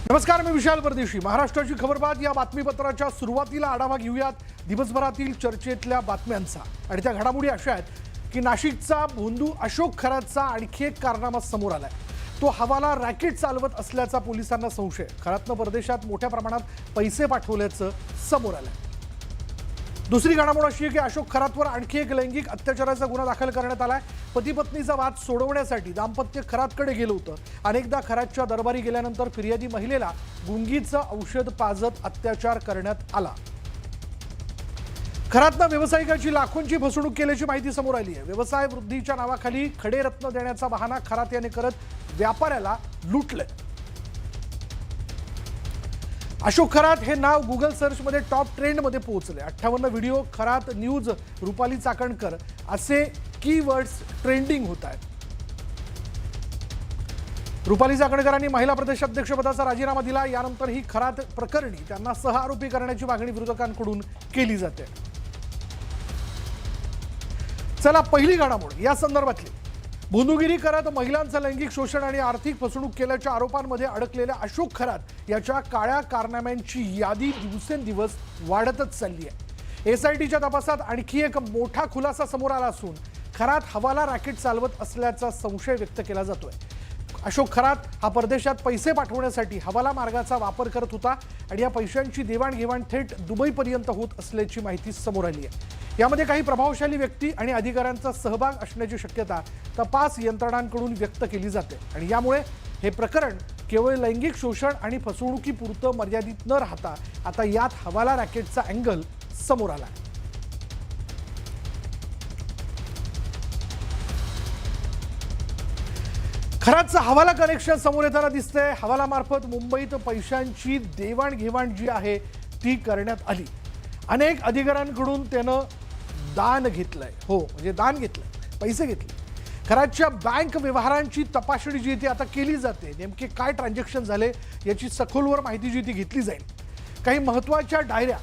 नमस्कार, मी विशाल परदेशी. महाराष्ट्राची खबरबात या बातमीपत्राच्या सुरुवातीला आढावा घेऊयात दिवसभरातील चर्चेतल्या बातम्यांचा. आणि त्या घडामोडी अशा आहेत की नाशिकचा भोंदू अशोक खरातचा आणखी एक कारनामा समोर आलाय. तो हवाला रॅकेट चालवत असल्याचा पोलिसांना संशय. खरातनं परदेशात मोठ्या प्रमाणात पैसे पाठवल्याचं समोर आलंय. दुसरी घडामोड अशी आहे की अशोक खरातवर आणखी एक लैंगिक अत्याचाराचा गुन्हा दाखल करण्यात आलाय. पती पत्नीचा वाद सोडवण्यासाठी दाम्पत्य खरातकडे गेलं होतं. अनेकदा खरातच्या दरबारी गेल्यानंतर फिर्यादी महिलेला गुंगीचं औषध पाजत अत्याचार करण्यात आला. खरातनं व्यावसायिकाची लाखोंची फसवणूक केल्याची माहिती समोर आली आहे. व्यवसाय वृद्धीच्या नावाखाली खडे रत्न देण्याचा बहाणा खरात याने करत व्यापाऱ्याला लुटलंय. अशोक खरात हे नाव गुगल सर्चमध्ये टॉप ट्रेंडमध्ये पोहोचले. 58 व्हिडिओ, खरात न्यूज, रुपाली चाकणकर असे कीवर्ड्स ट्रेंडिंग होत आहेत. रुपाली चाकणकरांनी महिला प्रदेशाध्यक्षपदाचा राजीनामा दिला. यानंतर ही खरात प्रकरणी त्यांना सहआरोपी करण्याची मागणी विरोधकांकडून केली जाते. चला पहिली घडामोड या संदर्भातली. भोंदूगिरी करत महिलांचं लैंगिक शोषण आणि आर्थिक फसवणूक केल्याच्या आरोपांमध्ये अडकलेल्या अशोक खरात याच्या काळ्या कारनाम्यांची यादी दिवसेंदिवस वाढतच चालली आहे. एसआयटीच्या तपासात आणखी एक मोठा खुलासा समोर आला असून खरात हवाला रॅकेट चालवत असल्याचा संशय व्यक्त केला जातोय. अशोक खरात हा परदेशात पैसे पाठवण्यासाठी हवाला मार्गाचा वापर करत होता आणि या पैशांची देवाणघेवाण थेट दुबईपर्यंत होत असल्याची माहिती समोर आली आहे. यामध्ये काही प्रभावशाली व्यक्ती आणि अधिकाऱ्यांचा सहभाग असण्याची शक्यता तपास यंत्रणांकडून व्यक्त केली जाते. आणि यामुळे हे प्रकरण केवळ लैंगिक शोषण आणि फसवणुकीपुरतं मर्यादित न राहता आता यात हवाला रॅकेटचा अँगल समोर आला. खरातचं हवाला कनेक्शन समोर येताना दिसतंय. हवालामार्फत मुंबईत पैशांची देवाणघेवाण जी आहे ती करण्यात आली. अनेक अधिकाऱ्यांकडून त्यानं दान घेतलंय. हो, म्हणजे दान घेतलंय, पैसे घेतले. खरातच्या बँक व्यवहारांची तपासणी जी ती आता केली जाते. नेमके काय ट्रान्झॅक्शन झाले याची सखोलवर माहिती जी ती घेतली जाईल. काही महत्त्वाच्या डायऱ्या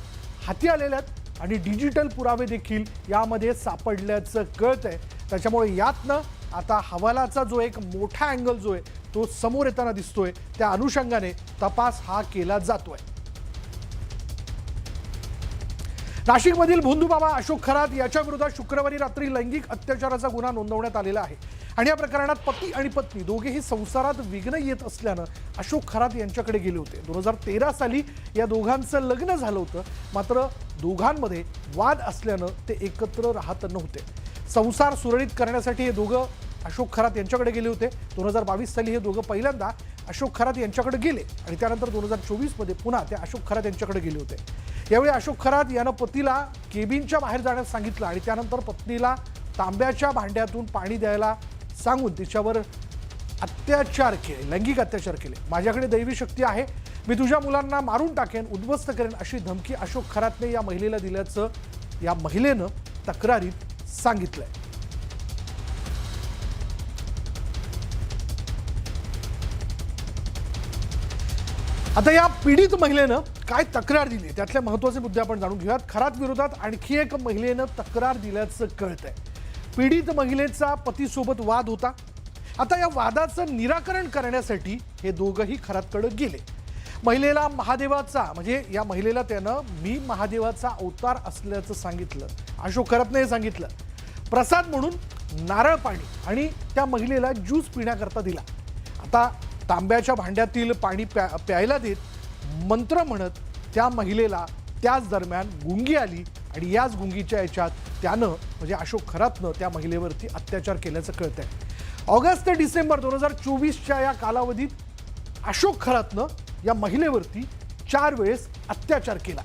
हाती आलेल्या आहेत आणि डिजिटल पुरावे देखील यामध्ये सापडल्याचं कळतंय. त्याच्यामुळे यातनं आता हवालाचा जो एक मोठा अँगल जो आहे तो समोर येताना दिसतोय. त्या अनुषंगाने तपास हा केला जातोय. नाशिकमधील भोंदूबाबा अशोक खरात याच्या विरोधात शुक्रवारी रात्री लैंगिक अत्याचाराचा गुन्हा नोंदवण्यात आलेला आहे. आणि या प्रकरणात पती आणि पत्नी दोघेही संसारात विघ्न येत असल्यानं अशोक खरात यांच्याकडे गेले होते. 2013 साली या दोघांचं लग्न झालं होतं. मात्र दोघांमध्ये वाद असल्यानं ते एकत्र राहत नव्हते. संसार सुरळीत करण्यासाठी हे दोघं अशोक खरात यांच्याकडे गेले होते. 2022 साली हे दोघं पहिल्यांदा अशोक खरात यांच्याकडे गेले आणि त्यानंतर 2024 मध्ये पुन्हा ते अशोक खरात यांच्याकडे गेले होते. यावेळी अशोक खरात यानं पतीला केबिनच्या बाहेर जाण्यास सांगितलं आणि त्यानंतर पत्नीला तांब्याच्या भांड्यातून पाणी द्यायला सांगून तिच्यावर अत्याचार केले, लैंगिक अत्याचार केले. माझ्याकडे दैवी शक्ती आहे, मी तुझ्या मुलांना मारून टाकेन, उद्ध्वस्त करेन अशी धमकी अशोक खरातने या महिलेला दिल्याचं या महिलेनं तक्रारीत सांगितलंय. आता या पीडित महिलेनं काय तक्रार दिली त्यातले महत्त्वाचे मुद्दे आपण जाणून घेऊयात. खरात विरोधात आणखी एक महिलेनं तक्रार दिल्याचं कळतंय. पीडित महिलेचा पतीसोबत वाद होता. आता या वादाचं निराकरण करण्यासाठी हे दोघंही खरातकडे गेले. महिलेला महादेवाचा म्हणजे या महिलेला त्यानं मी महादेवाचा अवतार असल्याचं सांगितलं. अशोक खरातने हे सांगितलं. प्रसाद म्हणून नारळ पाणी आणि त्या महिलेला ज्यूस पिण्याकरता दिला. आता तांब्याच्या भांड्यातील पाणी प्यायला देत मंत्र म्हणत त्या महिलेला त्याच दरम्यान गुंगी आली आणि याच गुंगीच्या याच्यात त्यानं म्हणजे अशोक खरातनं त्या महिलेवरती अत्याचार केल्याचं कळतंय. ऑगस्ट ते डिसेंबर 2024च्या या कालावधीत अशोक खरातनं या महिलेवरती 4 वेळेस अत्याचार केला.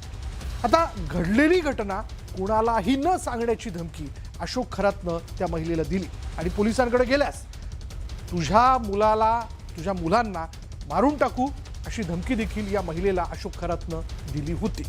आता घडलेली घटना कुणालाही न सांगण्याची धमकी अशोक खरातनं त्या महिलेला दिली आणि पोलिसांकडे गेल्यास तुझ्या मुलांना मारून टाकू अशी धमकी देखील या महिलेला अशोक खरातनं दिली होती.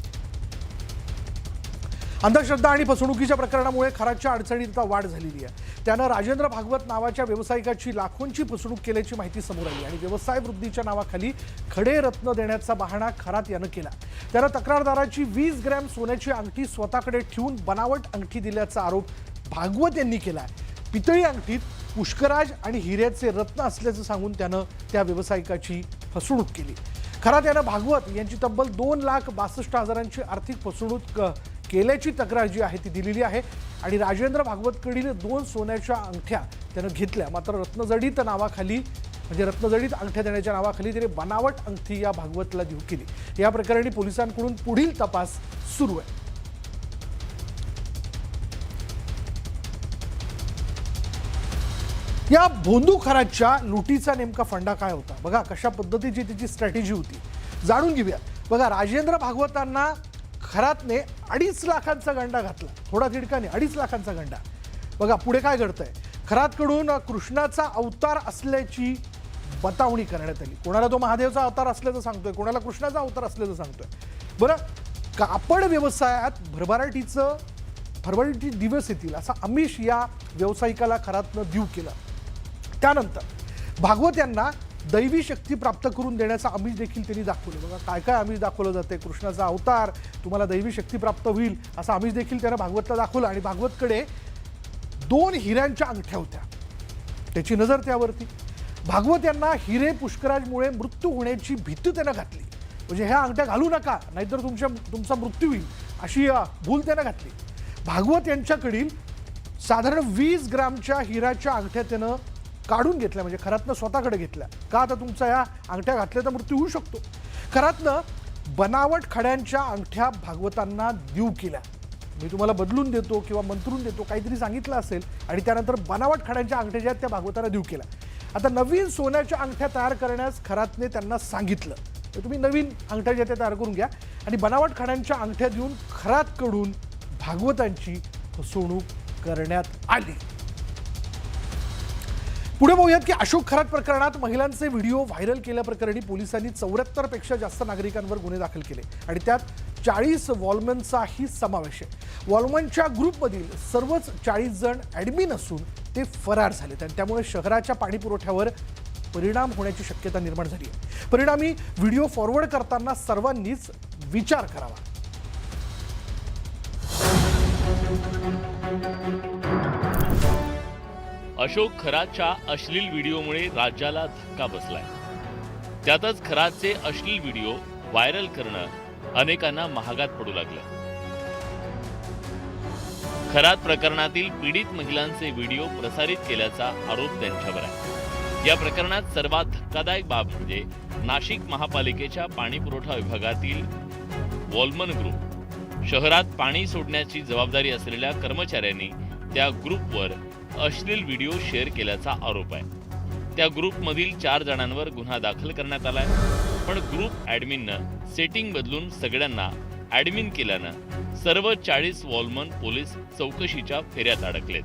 अंधश्रद्धा आणि फसवणुकीच्या प्रकरणामुळे खरातच्या अडचणीत वाढ झालेली आहे. त्यानं राजेंद्र भागवत नावाच्या व्यावसायिकाची लाखोंची फसवणूक केल्याची माहिती समोर आली आणि व्यवसाय वृद्धीच्या नावाखाली खडे रत्न देण्याचा बहाणा खरात यानं केला. त्यानं तक्रारदाराची 20 ग्रॅम सोन्याची अंगठी स्वतःकडे ठेवून बनावट अंगठी दिल्याचा आरोप भागवत यांनी केला. पितळी अंगठीत पुष्कराज आणि हिऱ्याचे रत्न असल्याचं सांगून त्यानं त्या व्यावसायिकाची फसवणूक केली. खरात यानं भागवत यांची तब्बल 2,62,000ची आर्थिक फसवणूक केल्याची तक्रार जी आहे ती दिलेली आहे आणि राजेंद्र भागवतकडील 2 सोन्याच्या अंगठ्या त्यानं घेतल्या, मात्र रत्नजडीत नावाखाली म्हणजे रत्नजडीत अंगठ्या देण्याच्या नावाखाली त्याने बनावट अंगठी या भागवतला देऊ केली। या प्रकरणी पोलिसांकडून पुढील तपास सुरू आहे। या भोंदू खरातच्या लुटीचा नेमका फंडा काय होता बघा, कशा पद्धतीची त्याची स्ट्रॅटेजी होती जाणून घेऊया। बघा, राजेंद्र भागवतांना खरातने 2.5 लाखांचा गंडा घातला, थोडा तिडकाने 2.5 लाखांचा गंडा। बघा पुढे काय घडतंय, खरातकडून कृष्णाचा अवतार असल्याची बतावणी करण्यात आली। कोणाला तो महादेवचा अवतार असल्याचं सांगतोय, कोणाला कृष्णाचा अवतार असल्याचं सांगतोय। बरं, कापड व्यवसायात भरभराटी दिवस येतील असा आमिष या व्यावसायिकाला खरातनं देऊ केलं। त्यानंतर भागवत यांना दैवी शक्ती प्राप्त करून देण्याचा आमिष देखील त्यांनी दाखवलं। बघा काय काय आमिष दाखवलं जाते, कृष्णाचा अवतार, तुम्हाला दैवी शक्ती प्राप्त होईल असा आमिष देखील त्यानं भागवतला दाखवलं आणि भागवतकडे 2 हिऱ्यांच्या अंगठ्या होत्या, त्याची नजर त्यावरती। भागवत यांना हिरे पुष्कराजमुळे मृत्यू होण्याची भीती त्यानं घातली, म्हणजे ह्या अंगठ्या घालू नका नाहीतर तुमचा मृत्यू होईल अशी भूल त्यानं घातली। भागवत यांच्याकडील साधारण 20 ग्रामच्या हिराच्या अंगठ्या त्यानं काढून घेतल्या, म्हणजे खरातनं स्वतःकडे घेतल्या। का, आता तुमचा या अंगठ्या घातल्या तर मृत्यू होऊ शकतो। खरातनं बनावट खड्यांच्या अंगठ्या भागवतांना देऊ केल्या, मी तुम्हाला बदलून देतो किंवा मंत्रून देतो काहीतरी सांगितलं असेल आणि त्यानंतर बनावट खड्यांच्या अंगठ्या ज्या त्या भागवतांना देऊ केल्या। आता नवीन सोन्याच्या अंगठ्या तयार करण्यास खरातने त्यांना सांगितलं, तर तुम्ही नवीन अंगठ्या ज्या त्या तयार करून घ्या आणि बनावट खड्यांच्या अंगठ्या देऊन खरातकडून भागवतांची फसवणूक करण्यात आली। पुढे बघूयात की अशोक खरात प्रकरणात महिलांचे व्हिडिओ व्हायरल केल्याप्रकरणी पोलिसांनी 74 पेक्षा जास्त नागरिकांवर गुन्हे दाखल केले आणि त्यात 40 वॉलमनचाही समावेश आहे। वॉलमनच्या ग्रुपमधील सर्वच 40 जण ॲडमिन असून ते फरार झालेत आणि त्यामुळे शहराच्या पाणी पुरवठ्यावर परिणाम होण्याची शक्यता निर्माण झाली आहे। परिणामी व्हिडिओ फॉरवर्ड करताना सर्वांनीच विचार करावा। अशोक खरातच्या अश्लील व्हिडिओमुळे राज्याला धक्का बसलाय। त्यातच खरातचे अश्लील व्हिडिओ व्हायरल करणं अनेकांना महागात पडू लागलं। खरात प्रकरणातील पीडित महिलांचे व्हिडिओ प्रसारित केल्याचा आरोप त्यांच्यावर आहे। या प्रकरणात सर्वात धक्कादायक बाब म्हणजे नाशिक महापालिकेच्या पाणी पुरवठा विभागातील वॉलमन ग्रुप शहरात पाणी सोडण्याची जबाबदारी असलेल्या कर्मचाऱ्यांनी त्या ग्रुपवर अश्लील व्हिडिओ शेअर केल्याचा आरोप आहे। त्या ग्रुपमधील 4 जणांवर गुन्हा दाखल करण्यात आलाय, पण ग्रुप ॲडमिननं सेटिंग बदलून सगळ्यांना ॲडमिन केल्यानं सर्व 40 वॉलमन पोलीस चौकशीच्या फेऱ्यात अडकलेत।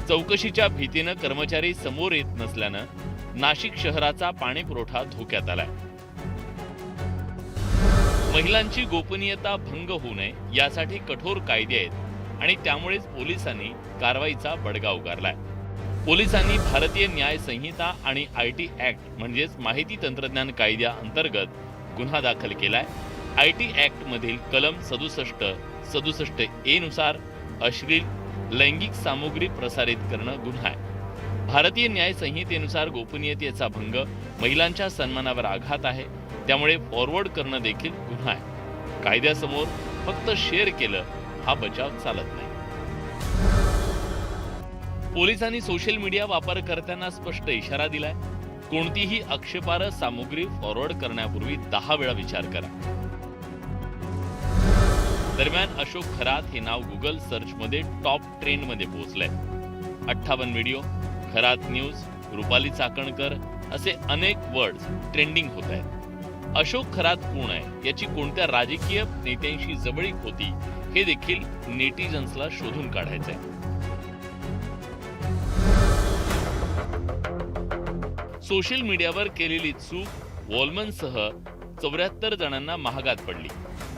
चौकशीच्या भीतीनं कर्मचारी समोर येत नसल्यानं नाशिक शहराचा पाणी पुरवठा धोक्यात आलाय। महिलांची गोपनीयता भंग होऊ नये यासाठी कठोर कायदे आहेत आणि त्यामुळेच पोलिसांनी कारवाईचा बडगा उगारलाय। पोलिसांनी भारतीय न्याय संहिता आणि IT ऍक्ट म्हणजेच माहिती तंत्रज्ञान कायद्या अंतर्गत गुन्हा दाखल केलाय। IT ऍक्ट मधील कलम 67A नुसार अश्लील लैंगिक सामुग्री प्रसारित करणं गुन्हा आहे। भारतीय न्याय संहितेनुसार गोपनीयतेचा भंग महिलांच्या सन्मानावर आघात आहे, त्यामुळे फॉरवर्ड करणं देखील गुन्हा आहे। कायद्यासमोर फक्त शेअर केलं हा बचाव चालत नाही। पोलिसांनी सोशल मीडिया वापरकर्त्यांना स्पष्ट इशारा दिलाय, कोणतीही आक्षेपार्ह सामुग्री फॉरवर्ड करण्यापूर्वी 10 वेळा विचार करा। दरम्यान अशोक खरात हे नाव गुगल सर्च मध्ये टॉप ट्रेंड मध्ये पोहोचलंय। 58 व्हिडिओ, खरात न्यूज, रुपाली चाकणकर असे अनेक वर्ड्स ट्रेंडिंग होत आहेत। अशोक खरात कोण आहे, याची कोणत्या राजकीय नेत्यांशी जवळीक होती हे देखील नेटिझन्सला शोधून काढायचंय। सोशल मीडियावर केलेली चूक वॉलमनसह 74 जणांना महागात पडली।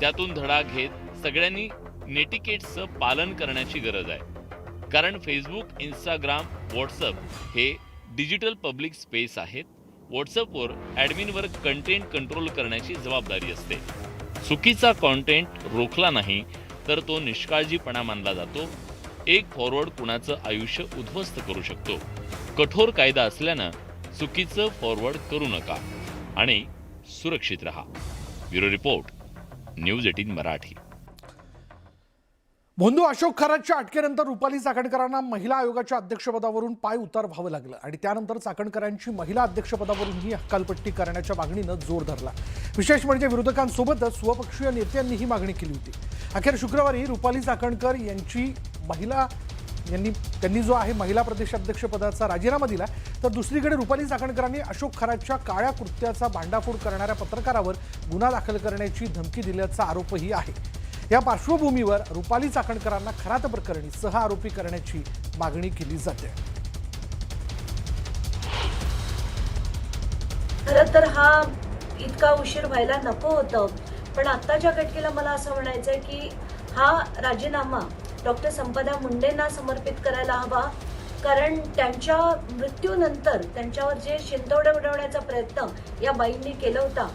त्यातून धडा घेत सगळ्यांनी नेटिकेट्सचं पालन करण्याची गरज आहे, कारण फेसबुक, इंस्टाग्राम, व्हॉट्सअप हे डिजिटल पब्लिक स्पेस आहेत। व्हॉट्सअपवर ॲडमिनवर कंटेंट कंट्रोल करण्याची जबाबदारी असते। चुकीचा कंटेंट रोखला नाही तर तो निष्काळजीपणा मानला जातो। एक फॉरवर्ड कुणाचं आयुष्य उद्ध्वस्त करू शकतो। कठोर कायदा असल्यानं चुकीचं फॉरवर्ड करू नका। आणि सुरक्षित रहा. Bureau report, news 18 Marathi. भोंदू अशोक खरातच्या अटकेनंतर रुपाली चाकणकरांना महिला आयोगाच्या अध्यक्षपदावरून पाय उतार व्हावं लागलं आणि त्यानंतर चाकणकरांची महिला अध्यक्षपदावरूनही हकालपट्टी करण्याच्या मागणीनं जोर धरला. विशेष म्हणजे विरोधकांसोबतच स्वपक्षीय नेत्यांनी ही मागणी केली होती. अखेर शुक्रवारी रुपाली चाकणकर त्यांनी जो आहे महिला प्रदेशाध्यक्षपदाचा राजीनामा दिला, तर दुसरीकडे रुपाली चाकणकरांनी अशोक खरातच्या काळ्या कृत्याचा भांडाफोड करणाऱ्या पत्रकारावर गुन्हा दाखल करण्याची धमकी दिल्याचा आरोपही आहे. या पार्श्वभूमीवर रुपाली चाकणकरांना खरात प्रकरणी सह आरोपी करण्याची मागणी केली जाते. खरं तर हा इतका उशीर व्हायला नको होतं, पण आत्ताच्या घटनेला मला असं म्हणायचंय की हा राजीनामा डॉक्टर संपदा मुंडेंना समर्पित करायला हवा, कारण त्यांच्या मृत्यूनंतर त्यांच्यावर जे शिंतोडे उडवण्याचा प्रयत्न या बाईंनी केला होता,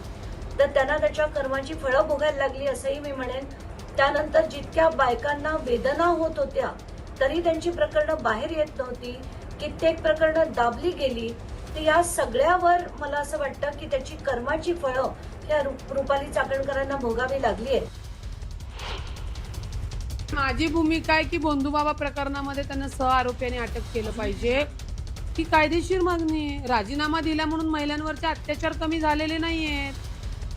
तर त्यांना त्याच्या कर्माची फळं भोगायला लागली असंही मी म्हणेन. त्यानंतर जितक्या बायकांना वेदना होत होत्या तरी त्यांची प्रकरणं बाहेर येत नव्हती, कित्येक प्रकरणं दाबली गेली, तर या सगळ्यावर मला असं वाटतं की त्याची कर्माची फळं या रुपाली चाकणकरांना भोगावी लागली आहेत. माझी भूमिका आहे की भोंदूबाबा प्रकरणामध्ये त्यांना सह आरोपीने अटक केलं पाहिजे. ही कायदेशीर मागणी आहे. राजीनामा दिला म्हणून महिलांवरचे अत्याचार कमी झालेले नाहीयेत.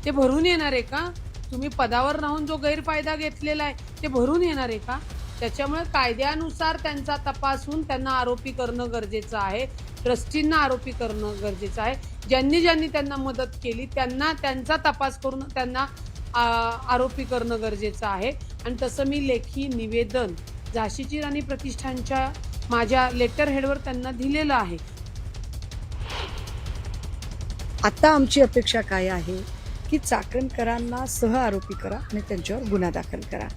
ते भरून येणार आहे का? तुम्ही पदावर राहून जो गैरफायदा घेतलेला आहे ते भरून येणार आहे का? त्याच्यामुळे कायद्यानुसार त्यांचा तपासून त्यांना आरोपी करणं गरजेचं आहे. ट्रस्टींना आरोपी करणं गरजेचं आहे. ज्यांनी त्यांना मदत केली त्यांना त्यांचा तपास करून त्यांना आरोपी करणं गरजेचं आहे. आणि तसं मी लेखी निवेदन झाशीची राणी प्रतिष्ठानच्या माझ्या लेटर हेडवर त्यांना दिलेलं आहे. आता आमची अपेक्षा काय आहे की चाकणकरांना सह आरोपी करा आणि त्यांच्यावर गुन्हा दाखल करा.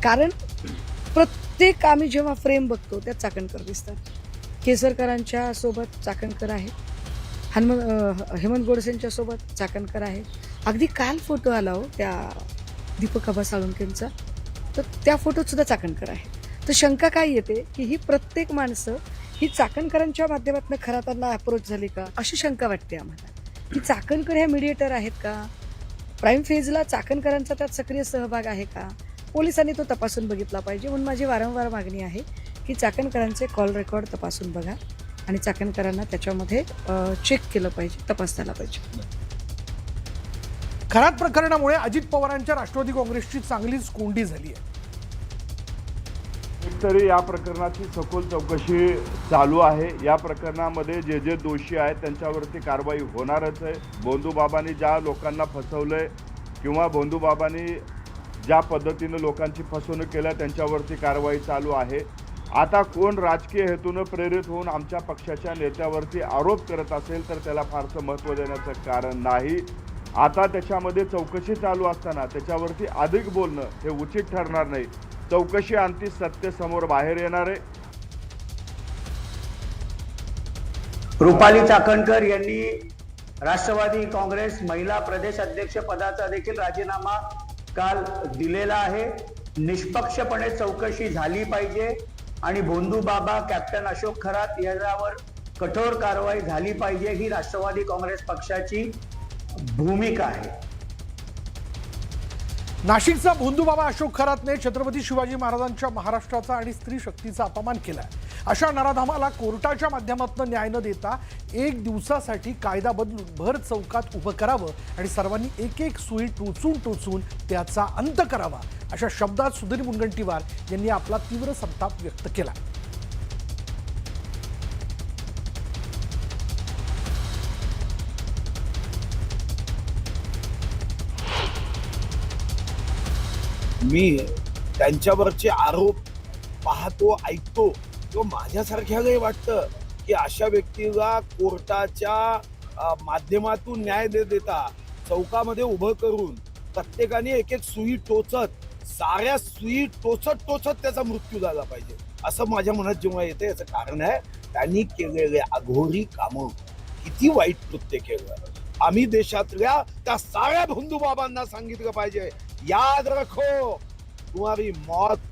कारण प्रत्येक आम्ही जेव्हा फ्रेम बघतो त्यात चाकणकर दिसतात. केसरकरांच्या सोबत चाकणकर आहेत, हेमंत गोडसेंच्या सोबत चाकणकर आहेत. अगदी काल फोटो आला हो त्या दीपक आबा साळुंकेंचा, तर त्या फोटोत सुद्धा चाकणकर आहे. तर शंका काय येते की ही प्रत्येक माणसं ही चाकणकरांच्या माध्यमातून खरा त्यांना अप्रोच झाली का, अशी शंका वाटते आम्हाला. की चाकणकर हे मीडिएटर आहेत का? प्राईम फेजला चाकणकरांचा त्यात सक्रिय सहभाग आहे का? पोलिसांनी तो तपासून बघितला पाहिजे. म्हणून माझी वारंवार मागणी आहे की चाकणकरांचे कॉल रेकॉर्ड तपासून बघा आणि चाकणकरांना त्याच्यामध्ये चेक केलं पाहिजे, तपासताना पाहिजे. खरात प्रकरणामुळे अजित पवारांच्या राष्ट्रवादी काँग्रेसची चांगलीच कोंडी झाली आहे. तरी या प्रकरणाची सखोल चौकशी चालू आहे. या प्रकरणामध्ये जे दोषी आहेत त्यांच्यावरती कारवाई होणारच आहे. भोंदूबाबांनी ज्या लोकांना फसवलंय किंवा भोंदूबाबांनी ज्या पद्धतीनं लोकांची फसवणूक केलं त्यांच्यावरती कारवाई चालू आहे. आता कोण राजकीय हेतूनं प्रेरित होऊन आमच्या पक्षाच्या नेत्यावरती आरोप करत असेल तर त्याला फारसं महत्त्व देण्याचं कारण नाही. आता त्याच्यामध्ये चौकशी चालू असताना त्याच्यावरती अधिक बोलणं हे उचित ठरणार नाही. चौकशी अंती सत्य समोर बाहेर येणार आहे. रुपाली चाकणकर यांनी राष्ट्रवादी काँग्रेस महिला प्रदेश अध्यक्ष पदाचा देखील राजीनामा काल दिलेला आहे. निष्पक्षपणे चौकशी झाली पाहिजे आणि भोंदूबाबा कॅप्टन अशोक खरात यांच्यावर कठोर कारवाई झाली पाहिजे, ही राष्ट्रवादी काँग्रेस पक्षाची भूमिका आहे. नाशिकचा भोंदूबाबा अशोक खरातने छत्रपती शिवाजी महाराजांच्या महाराष्ट्राचा आणि स्त्री शक्तीचा अपमान केलाय. अशा नराधामाला कोर्टाच्या माध्यमातून न्याय न देता एक दिवसासाठी कायदा बदलून भर चौकात उभं करावं आणि सर्वांनी एक एक सुई टोचून त्याचा अंत करावा, अशा शब्दात सुधीर मुनगंटीवार यांनी आपला तीव्र संताप व्यक्त केला. मी त्यांच्यावरचे आरोप पाहतो, ऐकतो, किंवा माझ्यासारख्यालाही वाटतं की अशा व्यक्तीला कोर्टाच्या माध्यमातून न्याय देता चौकामध्ये उभं करून प्रत्येकाने एक एक सुई टोचत, साऱ्या सुई टोचत त्याचा मृत्यू झाला पाहिजे, असं माझ्या मनात जेव्हा येतं. याचं कारण आहे त्यांनी केलेले अघोरी कामं, किती वाईट कृत्य केलं. आम्ही देशातल्या त्या साऱ्या भोंदूबाबांना सांगितलं पाहिजे, याद रखो तुम्हारी मौत